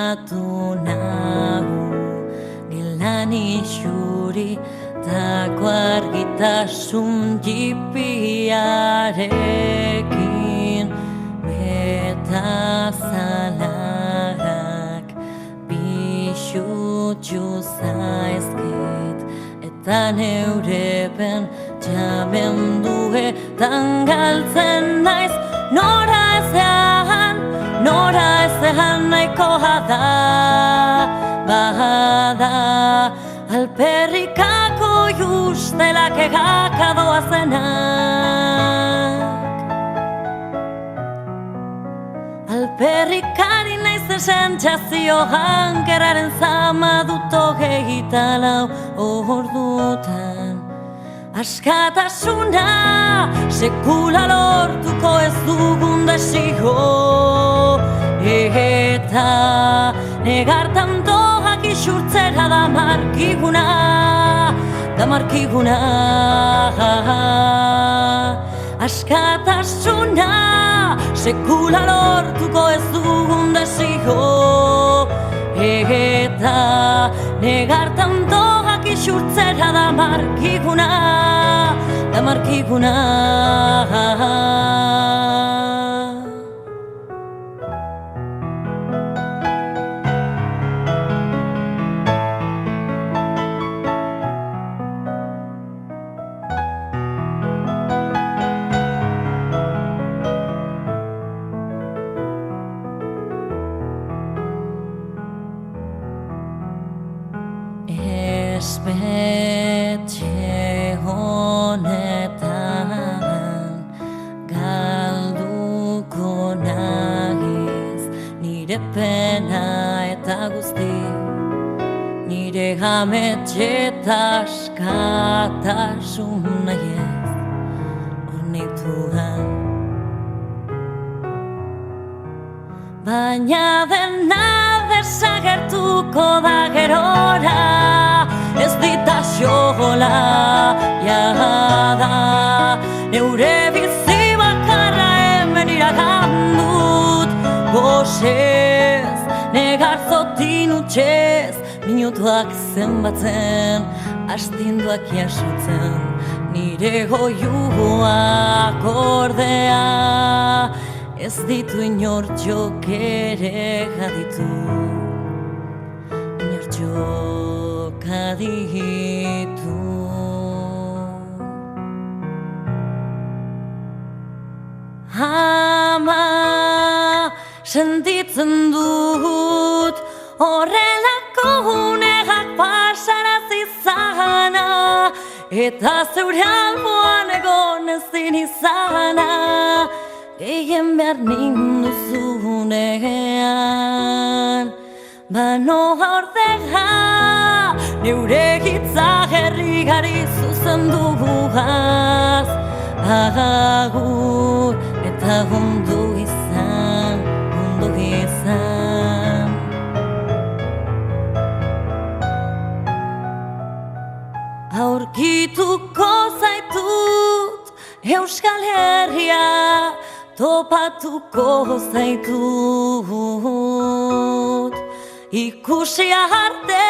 Batu nahu Gelan isuri Tako argitasun jipiarekin Eta zalagak Bixutxu zaizkit Eta neureben Txamenduetan galtzen naiz Nora ezean nahikoa da Bada alperrikako justelak egaka doazenak Alperrikari naizen sentsazioan Gerraren zama dut 24 ordutan Askatasuna sekula lortuko ez dugun desio Eta negartan doak isurtzera da markiguna Askatasuna sekula lortuko ez dugun desio Eta negartan doak isurtzera da markiguna Espetxe honetan galduko nagiz Nire pena eta guzti Nire gametxe eta askatasun nahiez Hornituan Baina dena desagertuko da gerora Ez dita xola jada Neure bizi bakarra hemen iragan dut Gozez, negar zotin utxez Minutuak zenbatzen, astinduak jasotzen Nire goiuak ordea Ez ditu inortxok ere jaditu Inortxok aditu Ama sentitzen dut Horrelako unegak pasaraz izana Eta zeure alboan egon ezin izana Gehien behar ninduzunean Banoa ordea Neure hitza herrigari zuzendugaz Agur eta ondo izan Aurkituko zaitut Euskal Herria Topatuko zaitut Ikusi arte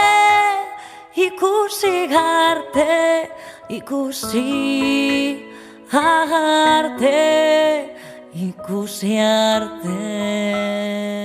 arte